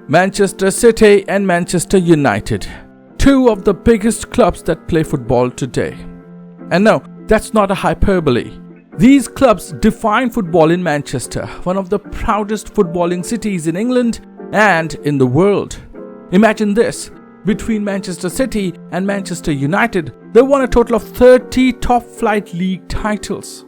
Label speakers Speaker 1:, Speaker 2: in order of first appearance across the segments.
Speaker 1: Manchester City and Manchester United, two of the biggest clubs that play football today. And no, that's not a hyperbole. These clubs define football in Manchester, one of the proudest footballing cities in England and in the world. Imagine this, between Manchester City and Manchester United, they won a total of 30 top-flight league titles.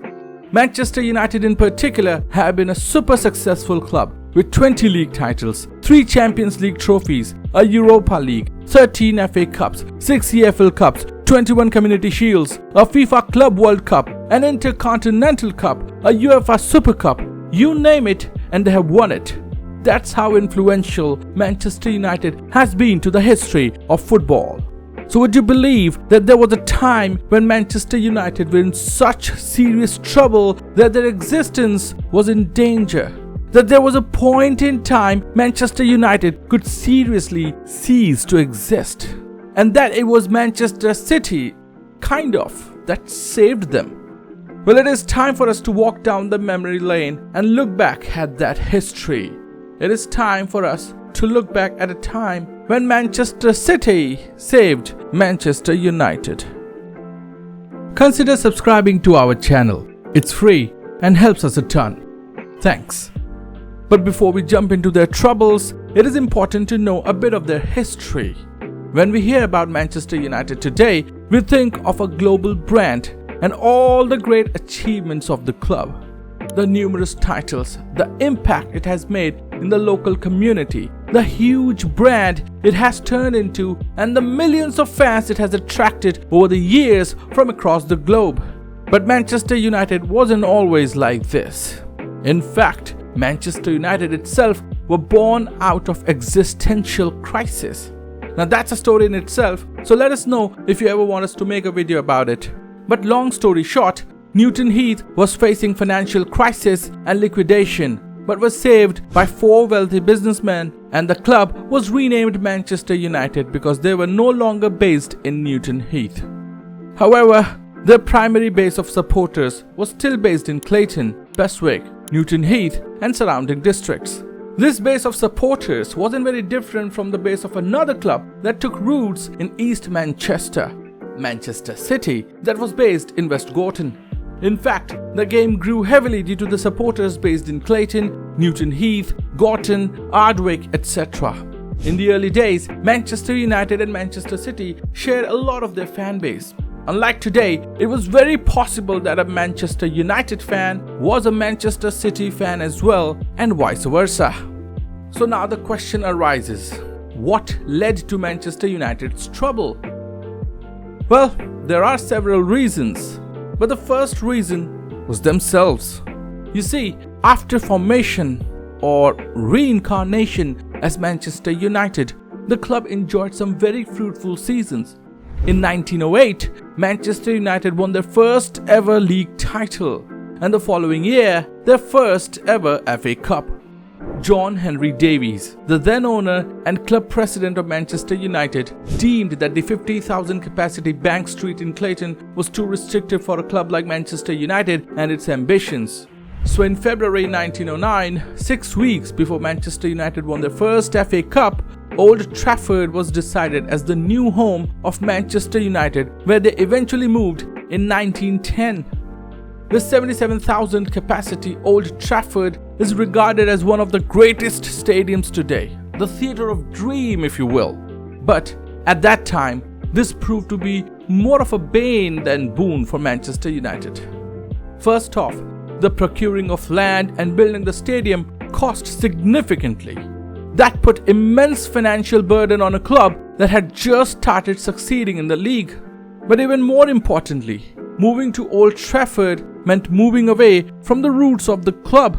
Speaker 1: Manchester United in particular have been a super successful club with 20 league titles, 3 Champions League trophies, a Europa League, 13 FA Cups, 6 EFL Cups, 21 Community Shields, a FIFA Club World Cup, an Intercontinental Cup, a UEFA Super Cup, you name it, and they have won it. That's how influential Manchester United has been to the history of football. So would you believe that there was a time when Manchester United were in such serious trouble that their existence was in danger? That there was a point in time Manchester United could seriously cease to exist? And that it was Manchester City, kind of, that saved them. Well, it is time for us to walk down the memory lane and look back at that history. It is time for us to look back at a time when Manchester City saved Manchester United. Consider subscribing to our channel. It's free and helps us a ton. Thanks. But before we jump into their troubles, it is important to know a bit of their history. When we hear about Manchester United today, we think of a global brand and all the great achievements of the club. The numerous titles, the impact it has made in the local community, the huge brand it has turned into, and the millions of fans it has attracted over the years from across the globe. But Manchester United wasn't always like this. In fact, Manchester United itself were born out of existential crisis. Now that's a story in itself, so let us know if you ever want us to make a video about it. But long story short, Newton Heath was facing financial crisis and liquidation, but was saved by 4 wealthy businessmen, and the club was renamed Manchester United because they were no longer based in Newton Heath. However, their primary base of supporters was still based in Clayton, Bestwick, Newton Heath and surrounding districts. This base of supporters wasn't very different from the base of another club that took roots in East Manchester, Manchester City, that was based in West Gorton. In fact, the game grew heavily due to the supporters based in Clayton, Newton Heath, Gorton, Ardwick, etc. In the early days, Manchester United and Manchester City shared a lot of their fan base. Unlike today, it was very possible that a Manchester United fan was a Manchester City fan as well, and vice versa. So now the question arises, what led to Manchester United's trouble? Well, there are several reasons, but the first reason was themselves. You see, after formation or reincarnation as Manchester United, the club enjoyed some very fruitful seasons. In 1908, Manchester United won their first ever league title, and the following year, their first ever FA Cup. John Henry Davies, the then owner and club president of Manchester United, deemed that the 50,000 capacity Bank Street in Clayton was too restrictive for a club like Manchester United and its ambitions. So in February 1909, 6 weeks before Manchester United won their first FA Cup, Old Trafford was decided as the new home of Manchester United, where they eventually moved in 1910. The 77,000 capacity Old Trafford is regarded as one of the greatest stadiums today, the theatre of dream if you will. But at that time, this proved to be more of a bane than boon for Manchester United. First off, the procuring of land and building the stadium cost significantly. That put immense financial burden on a club that had just started succeeding in the league. But even more importantly, moving to Old Trafford meant moving away from the roots of the club.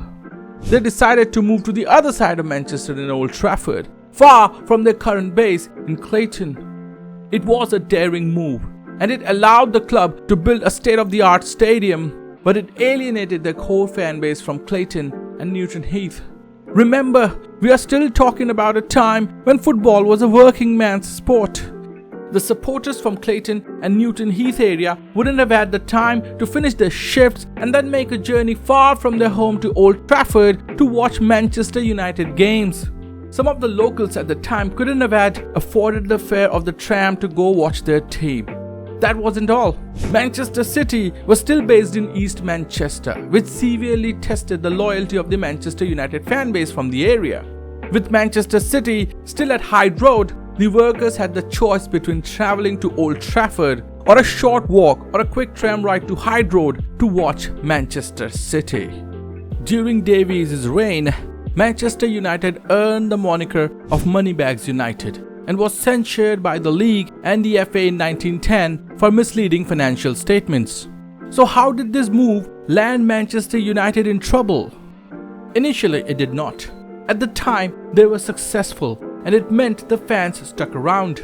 Speaker 1: They decided to move to the other side of Manchester in Old Trafford, far from their current base in Clayton. It was a daring move, and it allowed the club to build a state-of-the-art stadium, but it alienated their core fan base from Clayton and Newton Heath. Remember, we are still talking about a time when football was a working man's sport. The supporters from Clayton and Newton Heath area wouldn't have had the time to finish their shifts and then make a journey far from their home to Old Trafford to watch Manchester United games. Some of the locals at the time couldn't have had afforded the fare of the tram to go watch their team. That wasn't all. Manchester City was still based in East Manchester, which severely tested the loyalty of the Manchester United fan base from the area. With Manchester City still at Hyde Road, the workers had the choice between travelling to Old Trafford or a short walk or a quick tram ride to Hyde Road to watch Manchester City. During Davies' reign, Manchester United earned the moniker of Moneybags United and was censured by the league and the FA in 1910 for misleading financial statements. So how did this move land Manchester United in trouble? Initially, it did not. At the time, they were successful, and it meant the fans stuck around.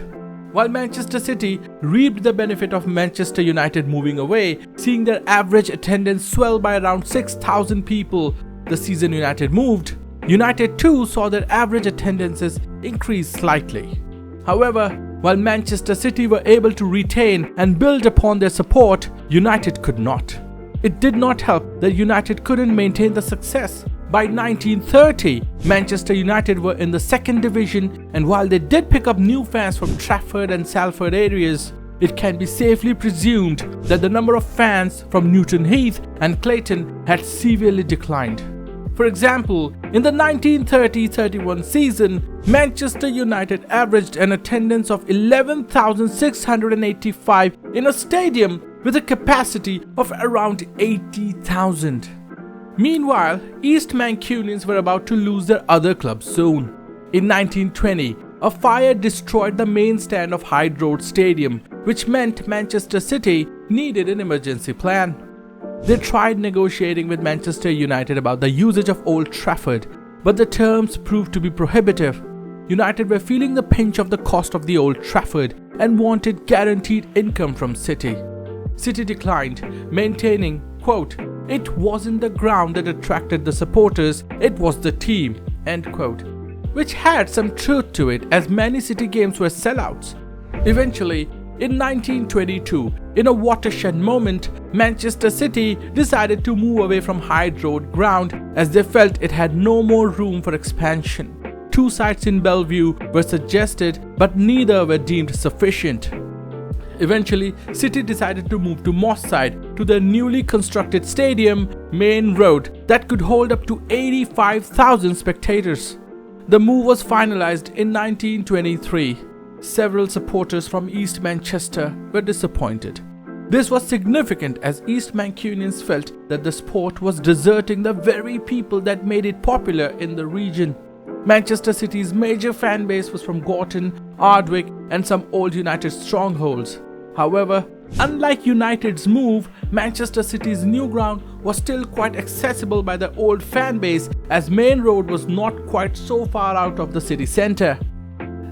Speaker 1: While Manchester City reaped the benefit of Manchester United moving away, seeing their average attendance swell by around 6,000 people the season United moved, United too saw their average attendances increase slightly. However, while Manchester City were able to retain and build upon their support, United could not. It did not help that United couldn't maintain the success. By 1930, Manchester United were in the second division, and while they did pick up new fans from Trafford and Salford areas, it can be safely presumed that the number of fans from Newton Heath and Clayton had severely declined. For example, in the 1930-31 season, Manchester United averaged an attendance of 11,685 in a stadium with a capacity of around 80,000. Meanwhile, East Mancunians were about to lose their other club soon. In 1920, a fire destroyed the main stand of Hyde Road Stadium, which meant Manchester City needed an emergency plan. They tried negotiating with Manchester United about the usage of Old Trafford, but the terms proved to be prohibitive. United were feeling the pinch of the cost of the Old Trafford and wanted guaranteed income from City. City declined, maintaining, quote, "It wasn't the ground that attracted the supporters, it was the team," end quote, which had some truth to it as many City games were sellouts. Eventually, in 1922, in a watershed moment, Manchester City decided to move away from Hyde Road ground as they felt it had no more room for expansion. 2 sites in Bellevue were suggested, but neither were deemed sufficient. Eventually, City decided to move to Moss Side, to their newly constructed stadium, Main Road, that could hold up to 85,000 spectators. The move was finalized in 1923. Several supporters from East Manchester were disappointed. This was significant as East Mancunians felt that the sport was deserting the very people that made it popular in the region. Manchester City's major fan base was from Gorton, Ardwick, and some old United strongholds. However, unlike United's move, Manchester City's new ground was still quite accessible by the old fan base as Main Road was not quite so far out of the city centre.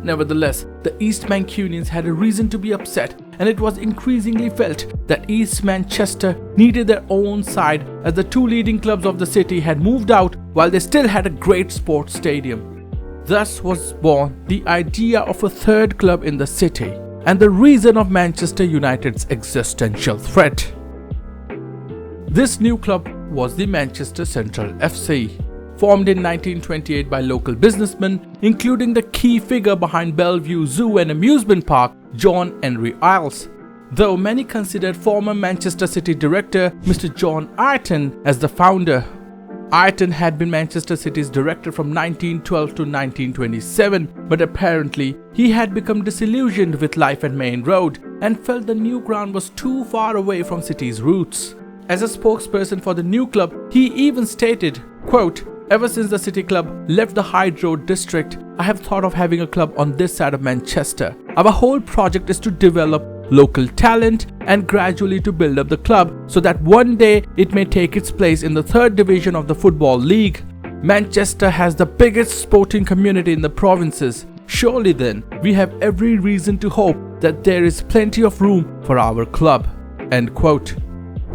Speaker 1: Nevertheless, the East Mancunians had a reason to be upset, and it was increasingly felt that East Manchester needed their own side as the 2 leading clubs of the city had moved out while they still had a great sports stadium. Thus was born the idea of a third club in the city, and the reason of Manchester United's existential threat. This new club was the Manchester Central FC. Formed in 1928 by local businessmen, including the key figure behind Bellevue Zoo and Amusement Park, John Henry Iles. Though many considered former Manchester City director Mr. John Ayrton as the founder. Ayrton had been Manchester City's director from 1912 to 1927, but apparently he had become disillusioned with life at Main Road and felt the new ground was too far away from City's roots. As a spokesperson for the new club, he even stated, quote, "Ever since the City Club left the Hyde Road district, I have thought of having a club on this side of Manchester. Our whole project is to develop local talent and gradually to build up the club so that one day it may take its place in the 3rd division of the Football League. Manchester has the biggest sporting community in the provinces. Surely then, we have every reason to hope that there is plenty of room for our club." End quote.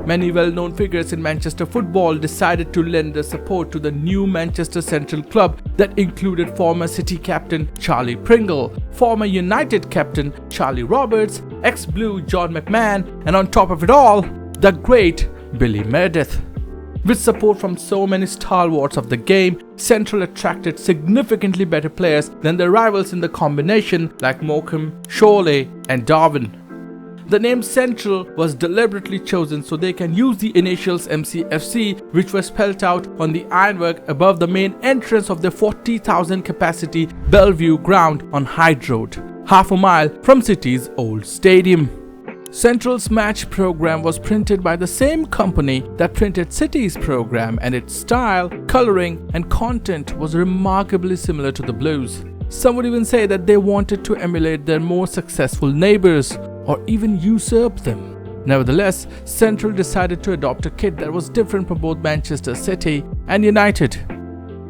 Speaker 1: Many well-known figures in Manchester football decided to lend their support to the new Manchester Central club that included former City captain Charlie Pringle, former United captain Charlie Roberts, ex-Blue John McMahon, and on top of it all, the great Billy Meredith. With support from so many stalwarts of the game, Central attracted significantly better players than their rivals in the combination like Morecambe, Chorley and Darwin. The name Central was deliberately chosen so they can use the initials MCFC, which were spelled out on the ironwork above the main entrance of the 40,000 capacity Bellevue ground on Hyde Road, half a mile from City's old stadium. Central's match program was printed by the same company that printed City's program, and its style, coloring and content was remarkably similar to the Blues. Some would even say that they wanted to emulate their more successful neighbours or even usurp them. Nevertheless, Central decided to adopt a kit that was different from both Manchester City and United.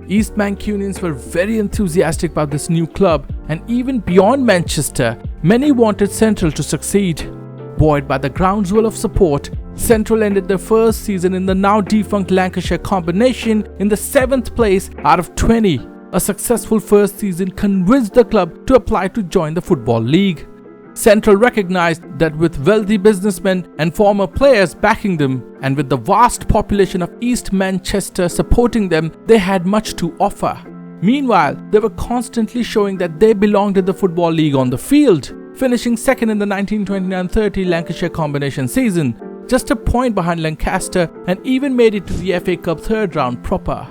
Speaker 1: East Mancunians were very enthusiastic about this new club, and even beyond Manchester, many wanted Central to succeed. Buoyed by the groundswell of support, Central ended their first season in the now defunct Lancashire combination in the 7th place out of 20. A successful first season convinced the club to apply to join the Football League. Central recognized that with wealthy businessmen and former players backing them, and with the vast population of East Manchester supporting them, they had much to offer. Meanwhile, they were constantly showing that they belonged in the Football League on the field, finishing second in the 1929-30 Lancashire combination season, just a point behind Lancaster, and even made it to the FA Cup third round proper.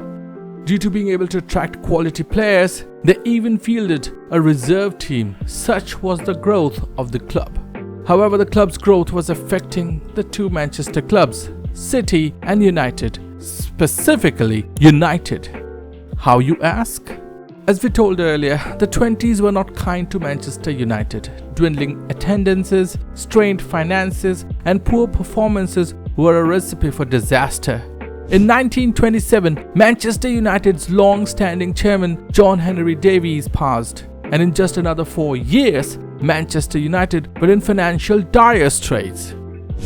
Speaker 1: Due to being able to attract quality players, they even fielded a reserve team. Such was the growth of the club. However, the club's growth was affecting the two Manchester clubs, City and United, specifically United. How, you ask? As we told earlier, the 20s were not kind to Manchester United. Dwindling attendances, strained finances and poor performances were a recipe for disaster. In 1927, Manchester United's long-standing chairman John Henry Davies passed, and in just another 4 years, Manchester United were in financial dire straits.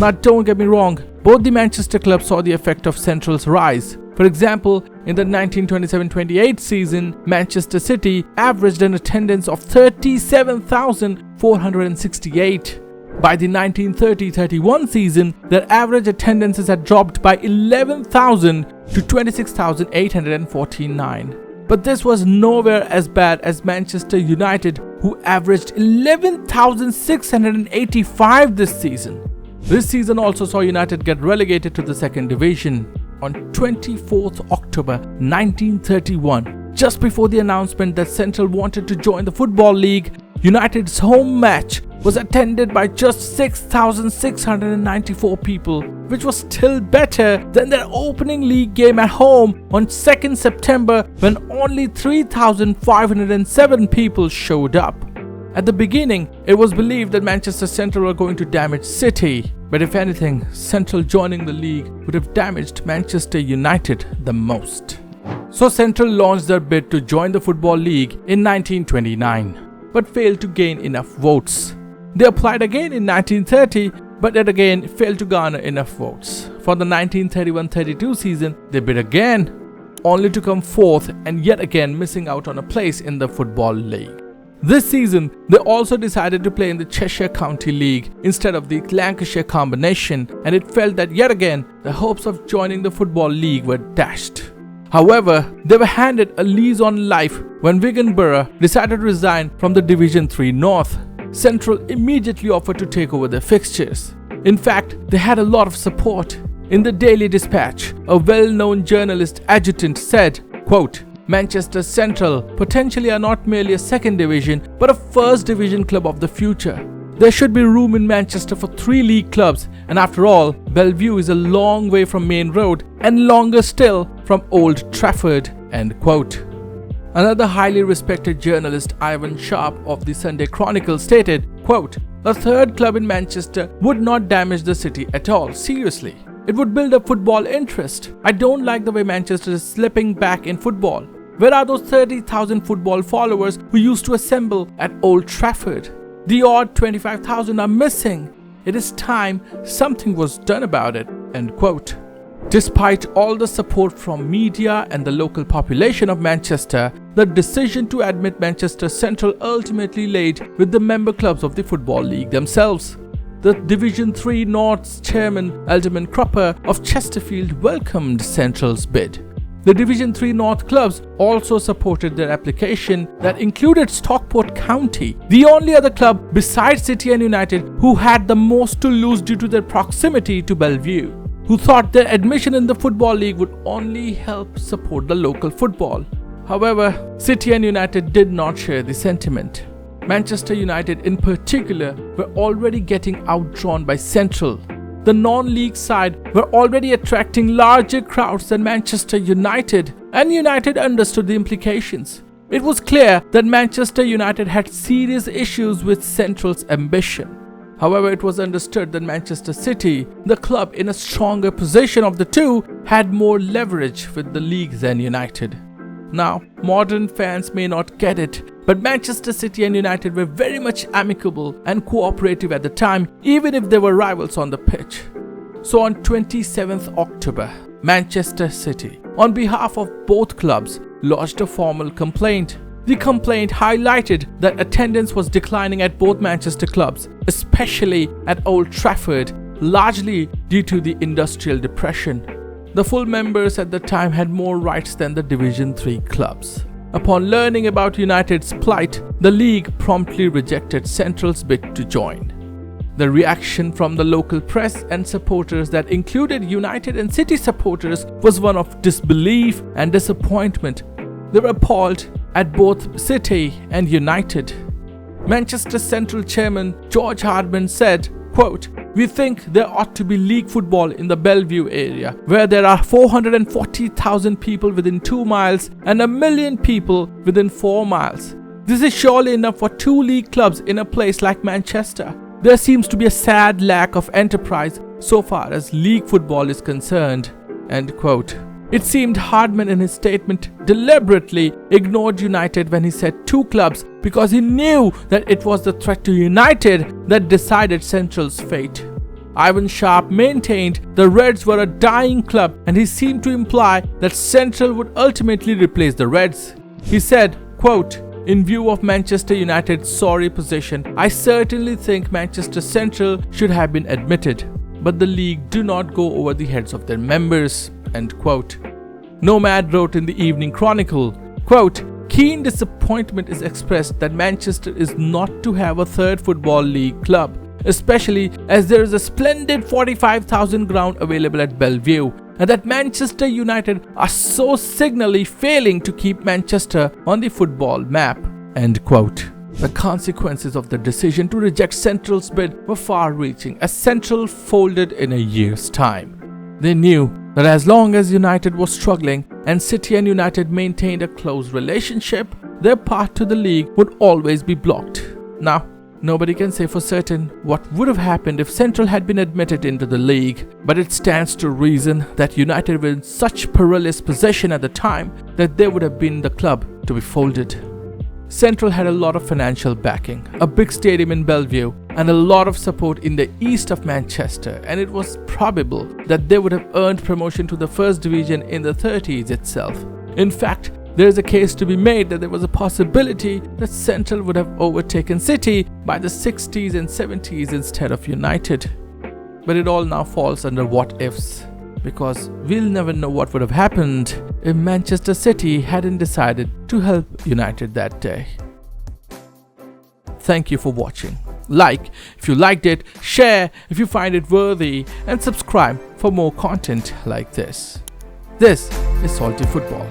Speaker 1: Now don't get me wrong, both the Manchester clubs saw the effect of Central's rise. For example, in the 1927-28 season, Manchester City averaged an attendance of 37,468. By the 1930-31 season, their average attendances had dropped by 11,000 to 26,849. But this was nowhere as bad as Manchester United, who averaged 11,685 this season. This season also saw United get relegated to the second division. On 24th October 1931, just before the announcement that Central wanted to join the Football League, United's home match was attended by just 6,694 people, which was still better than their opening league game at home on 2nd September when only 3,507 people showed up. At the beginning, it was believed that Manchester Central were going to damage City, but if anything, Central joining the league would have damaged Manchester United the most. So Central launched their bid to join the Football League in 1929, but failed to gain enough votes. They applied again in 1930, but yet again failed to garner enough votes. For the 1931-32 season, they bid again, only to come fourth and yet again missing out on a place in the Football League. This season, they also decided to play in the Cheshire County League instead of the Lancashire combination, and it felt that yet again the hopes of joining the Football League were dashed. However, they were handed a lease on life when Wigan Borough decided to resign from the Division 3 North. Central immediately offered to take over their fixtures. In fact, they had a lot of support. In the Daily Dispatch, a well-known journalist adjutant said, quote, "Manchester Central potentially are not merely a second division but a first division club of the future. There should be room in Manchester for 3 league clubs, and after all, Bellevue is a long way from Main Road and longer still from Old Trafford." End quote. Another highly respected journalist, Ivan Sharp of the Sunday Chronicle, stated, quote, "A third club in Manchester would not damage the city at all, seriously. It would build up football interest. I don't like the way Manchester is slipping back in football. Where are those 30,000 football followers who used to assemble at Old Trafford? The odd 25,000 are missing. It is time something was done about it." End quote. Despite all the support from media and the local population of Manchester, the decision to admit Manchester Central ultimately laid with the member clubs of the Football League themselves. the Division 3 North's chairman Alderman Cropper of Chesterfield welcomed Central's bid. The Division 3 North clubs also supported their application that included Stockport County, the only other club besides City and United who had the most to lose due to their proximity to Bellevue, who thought their admission in the Football League would only help support the local football. However, City and United did not share the sentiment. Manchester United in particular were already getting outdrawn by Central. The non-league side were already attracting larger crowds than Manchester United, and United understood the implications. It was clear that Manchester United had serious issues with Central's ambition. However, it was understood that Manchester City, the club in a stronger position of the two, had more leverage with the league than United. Now, modern fans may not get it, but Manchester City and United were very much amicable and cooperative at the time, even if they were rivals on the pitch. So on 27th October, Manchester City, on behalf of both clubs, lodged a formal complaint. The complaint highlighted that attendance was declining at both Manchester clubs, especially at Old Trafford, largely due to the industrial depression. The full members at the time had more rights than the Division 3 clubs. Upon learning about United's plight, the league promptly rejected Central's bid to join. The reaction from the local press and supporters that included United and City supporters was one of disbelief and disappointment. They were appalled at both City and United. Manchester Central chairman George Hardman said, quote, "We think there ought to be league football in the Bellevue area, where there are 440,000 people within 2 miles and 1 million people within 4 miles. This is surely enough for 2 league clubs in a place like Manchester. There seems to be a sad lack of enterprise so far as league football is concerned." End quote. It seemed Hardman in his statement deliberately ignored United when he said 2 clubs because he knew that it was the threat to United that decided Central's fate. Ivan Sharp maintained the Reds were a dying club, and he seemed to imply that Central would ultimately replace the Reds. He said, quote, "In view of Manchester United's sorry position, I certainly think Manchester Central should have been admitted, but the league do not go over the heads of their members." End quote. Nomad wrote in the Evening Chronicle, quote, "Keen disappointment is expressed that Manchester is not to have a third football league club, especially as there is a splendid 45,000 ground available at Bellevue, and that Manchester United are so signally failing to keep Manchester on the football map." End quote. The consequences of the decision to reject Central's bid were far-reaching, as Central folded in a year's time. They knew that as long as United was struggling and City and United maintained a close relationship, their path to the league would always be blocked. Now, nobody can say for certain what would have happened if Central had been admitted into the league, but it stands to reason that United were in such perilous position at the time that they would have been the club to be folded. Central had a lot of financial backing, a big stadium in Bellevue, and a lot of support in the east of Manchester, and it was probable that they would have earned promotion to the first division in the 30s itself. In fact, there is a case to be made that there was a possibility that Central would have overtaken City by the 60s and 70s instead of United. But it all now falls under what ifs, because we'll never know what would have happened if Manchester City hadn't decided to help United that day. Thank you for watching. Like if you liked it, share if you find it worthy, and subscribe for more content like this. This is Salty Football.